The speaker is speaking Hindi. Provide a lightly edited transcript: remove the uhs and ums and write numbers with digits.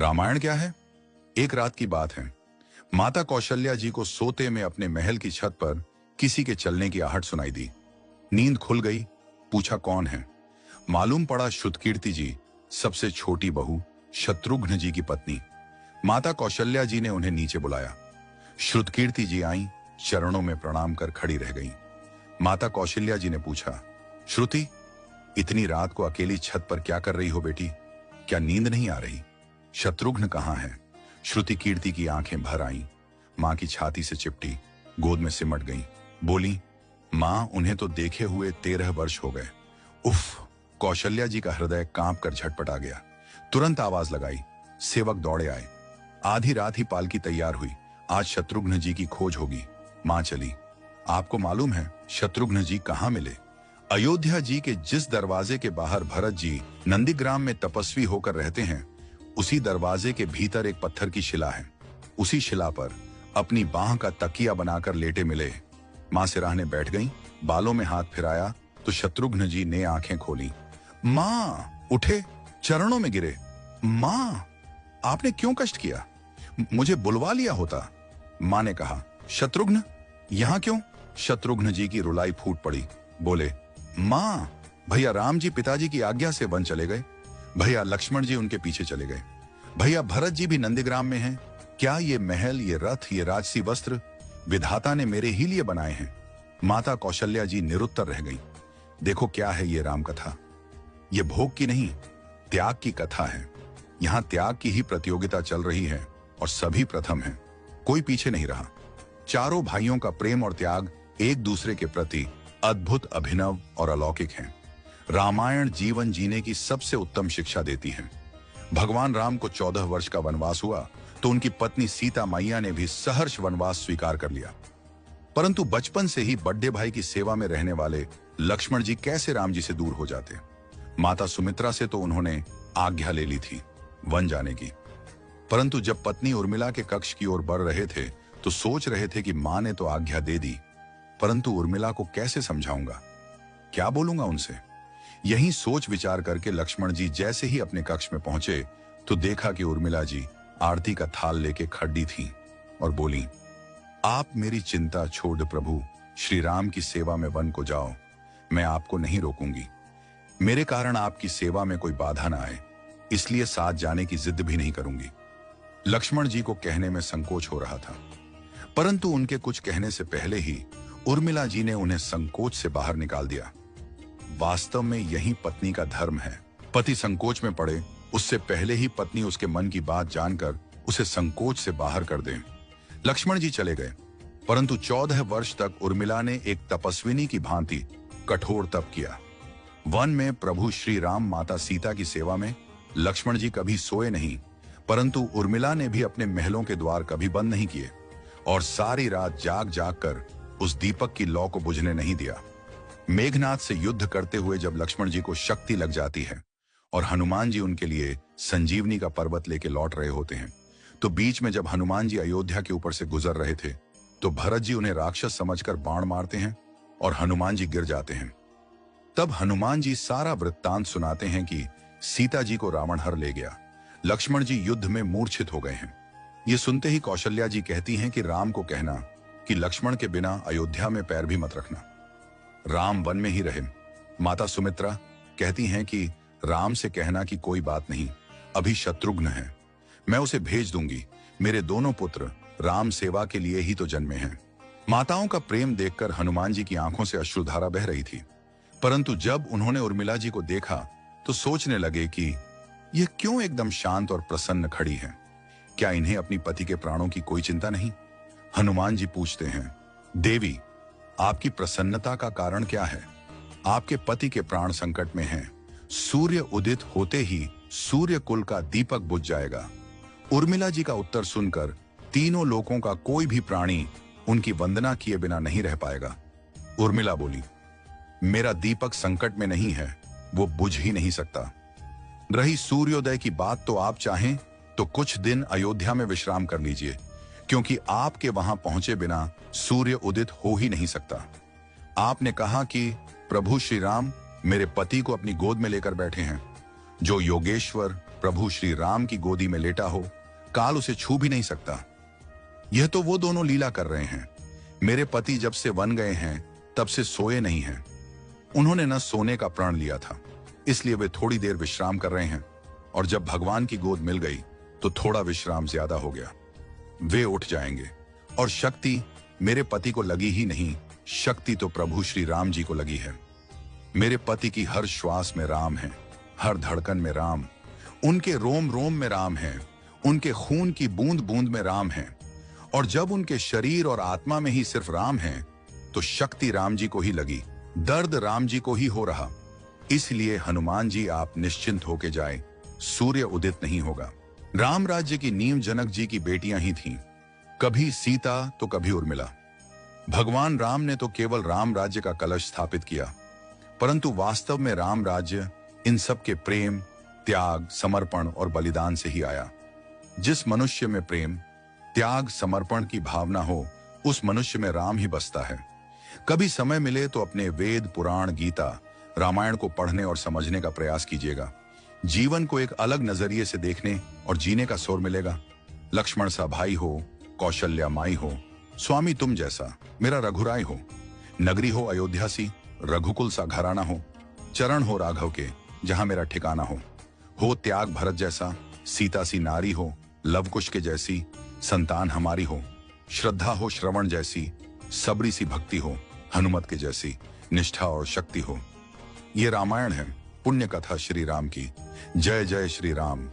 रामायण क्या है? एक रात की बात है। माता कौशल्या जी को सोते में अपने महल की छत पर किसी के चलने की आहट सुनाई दी। नींद खुल गई। पूछा कौन है? मालूम पड़ा श्रुतकीर्ति जी, सबसे छोटी बहू, शत्रुघ्न जी की पत्नी। माता कौशल्या जी ने उन्हें नीचे बुलाया। श्रुतकीर्ति जी आई, चरणों में प्रणाम कर खड़ी रह गई। माता कौशल्या जी ने पूछा, श्रुति, इतनी रात को अकेली छत पर क्या कर रही हो बेटी? क्या नींद नहीं आ रही? शत्रुघ्न कहाँ है? श्रुति कीर्ति की आंखें भर आईं, मां की छाती से चिपटी, गोद में सिमट गई। बोली, मां, उन्हें तो देखे हुए 13 वर्ष हो गए। उफ! कौशल्या जी का हृदय कांप कर झटपटा गया। तुरंत आवाज लगाई। सेवक दौड़े आए। आधी रात ही पालकी तैयार हुई। आज शत्रुघ्न जी की खोज होगी। मां चली। आपको मालूम है शत्रुघ्न जी कहाँ मिले? अयोध्या जी के जिस दरवाजे के बाहर भरत जी नंदीग्राम में तपस्वी होकर रहते हैं, उसी दरवाजे के भीतर एक पत्थर की शिला है। उसी शिला पर अपनी बाह का तकिया बनाकर लेटे मिले। मां सिराहने बैठ गईं, बालों में हाथ फिराया तो शत्रुघ्न जी ने आंखें खोली। मां! उठे, चरणों में गिरे। मां, आपने क्यों कष्ट किया? मुझे बुलवा लिया होता। मां ने कहा, शत्रुघ्न यहां क्यों? शत्रुघ्न जी की रुलाई फूट पड़ी। बोले, मां, भैया राम जी पिताजी की आज्ञा से वन चले गए। भैया लक्ष्मण जी उनके पीछे चले गए। भैया भरत जी भी नंदीग्राम में हैं। क्या ये महल, ये रथ, ये राजसी वस्त्र विधाता ने मेरे ही लिए बनाए हैं? माता कौशल्या जी निरुत्तर रह गई। देखो क्या है ये राम कथा। ये भोग की नहीं, त्याग की कथा है। यहां त्याग की ही प्रतियोगिता चल रही है और सभी प्रथम हैं। कोई पीछे नहीं रहा। चारों भाइयों का प्रेम और त्याग एक दूसरे के प्रति अद्भुत, अभिनव और अलौकिक है। रामायण जीवन जीने की सबसे उत्तम शिक्षा देती है। भगवान राम को 14 वर्ष का वनवास हुआ तो उनकी पत्नी सीता मैया ने भी सहर्ष वनवास स्वीकार कर लिया। परंतु बचपन से ही बड़े भाई की सेवा में रहने वाले लक्ष्मण जी कैसे राम जी से दूर हो जाते? माता सुमित्रा से तो उन्होंने आज्ञा ले ली थी वन जाने की। परंतु जब पत्नी उर्मिला के कक्ष की ओर बढ़ रहे थे तो सोच रहे थे कि मां ने तो आज्ञा दे दी, परंतु उर्मिला को कैसे समझाऊंगा, क्या बोलूंगा उनसे? यही सोच विचार करके लक्ष्मण जी जैसे ही अपने कक्ष में पहुंचे तो देखा कि उर्मिला जी आरती का थाल लेके खड़ी थी और बोली, आप मेरी चिंता छोड़ प्रभु, श्री राम की सेवा में वन को जाओ। मैं आपको नहीं रोकूंगी। मेरे कारण आपकी सेवा में कोई बाधा ना आए, इसलिए साथ जाने की जिद भी नहीं करूंगी। लक्ष्मण जी को कहने में संकोच हो रहा था, परंतु उनके कुछ कहने से पहले ही उर्मिला जी ने उन्हें संकोच से बाहर निकाल दिया। वास्तव में यही पत्नी का धर्म है। पति संकोच में पड़े उससे पहले ही पत्नी उसके मन की बात जानकर उसे संकोच से बाहर कर दे। लक्ष्मण जी चले गए, परंतु 14 वर्ष तक उर्मिला ने एक तपस्विनी की भांति कठोर तप किया। वन में प्रभु श्री राम माता सीता की सेवा में लक्ष्मण जी कभी सोए नहीं, परंतु उर्मिला ने भी अपने महलों के द्वार कभी बंद नहीं किए और सारी रात जाग जाग कर उस दीपक की लौ को बुझने नहीं दिया। मेघनाथ से युद्ध करते हुए जब लक्ष्मण जी को शक्ति लग जाती है और हनुमान जी उनके लिए संजीवनी का पर्वत लेके लौट रहे होते हैं, तो बीच में जब हनुमान जी अयोध्या के ऊपर से गुजर रहे थे तो भरत जी उन्हें राक्षस समझकर बाण मारते हैं और हनुमान जी गिर जाते हैं। तब हनुमान जी सारा वृत्तांत सुनाते हैं कि सीता जी को रावण हर ले गया, लक्ष्मण जी युद्ध में मूर्छित हो गए हैं। ये सुनते ही कौशल्या जी कहती हैं कि राम को कहना कि लक्ष्मण के बिना अयोध्या में पैर भी मत रखना, राम वन में ही रहे। माता सुमित्रा कहती हैं कि राम से कहना कि कोई बात नहीं, अभी शत्रुघ्न है, मैं उसे भेज दूंगी। मेरे दोनों पुत्र राम सेवा के लिए ही तो जन्मे हैं। माताओं का प्रेम देखकर हनुमान जी की आंखों से अश्रुधारा बह रही थी, परंतु जब उन्होंने उर्मिला जी को देखा तो सोचने लगे कि यह क्यों एकदम शांत और प्रसन्न खड़ी है। क्या इन्हें अपनी पति के प्राणों की कोई चिंता नहीं? हनुमान जी पूछते हैं, देवी, आपकी प्रसन्नता का कारण क्या है? आपके पति के प्राण संकट में हैं। सूर्य उदित होते ही सूर्य कुल का दीपक बुझ जाएगा। उर्मिला जी का उत्तर सुनकर तीनों लोकों का कोई भी प्राणी उनकी वंदना किए बिना नहीं रह पाएगा। उर्मिला बोली, मेरा दीपक संकट में नहीं है, वो बुझ ही नहीं सकता। रही सूर्योदय की बात, तो आप चाहें तो कुछ दिन अयोध्या में विश्राम कर लीजिए, क्योंकि आपके वहां पहुंचे बिना सूर्य उदित हो ही नहीं सकता। आपने कहा कि प्रभु श्री राम मेरे पति को अपनी गोद में लेकर बैठे हैं। जो योगेश्वर प्रभु श्री राम की गोदी में लेटा हो, काल उसे छू भी नहीं सकता। यह तो वो दोनों लीला कर रहे हैं। मेरे पति जब से वन गए हैं तब से सोए नहीं हैं। उन्होंने न सोने का प्रण लिया था, इसलिए वे थोड़ी देर विश्राम कर रहे हैं, और जब भगवान की गोद मिल गई तो थोड़ा विश्राम ज्यादा हो गया। वे उठ जाएंगे। और शक्ति मेरे पति को लगी ही नहीं, शक्ति तो प्रभु श्री राम जी को लगी है। मेरे पति की हर श्वास में राम है, हर धड़कन में राम, उनके रोम रोम में राम है, उनके खून की बूंद बूंद में राम है। और जब उनके शरीर और आत्मा में ही सिर्फ राम है तो शक्ति राम जी को ही लगी, दर्द राम जी को ही हो रहा। इसलिए हनुमान जी आप निश्चिंत होके जाए, सूर्य उदित नहीं होगा। राम राज्य की नींव जनक जी की बेटियां ही थीं, कभी सीता तो कभी उर्मिला। भगवान राम ने तो केवल राम राज्य का कलश स्थापित किया, परंतु वास्तव में राम राज्य इन सब के प्रेम, त्याग, समर्पण और बलिदान से ही आया। जिस मनुष्य में प्रेम, त्याग, समर्पण की भावना हो, उस मनुष्य में राम ही बसता है। कभी समय मिले तो अपने वेद, पुराण, गीता, रामायण को पढ़ने और समझने का प्रयास कीजिएगा। जीवन को एक अलग नजरिए से देखने और जीने का सुर मिलेगा। लक्ष्मण सा भाई हो, कौशल्या माई हो, स्वामी तुम जैसा मेरा रघुराय हो, नगरी हो अयोध्या सी, रघुकुल सा घराना हो, चरण हो राघव के जहां मेरा ठिकाना हो त्याग भरत जैसा, सीता सी नारी हो, लवकुश के जैसी संतान हमारी हो, श्रद्धा हो श्रवण जैसी, सबरी सी भक्ति हो, हनुमत के जैसी निष्ठा और शक्ति हो। ये रामायण है, पुण्य कथा श्री राम की। जय जय श्री राम।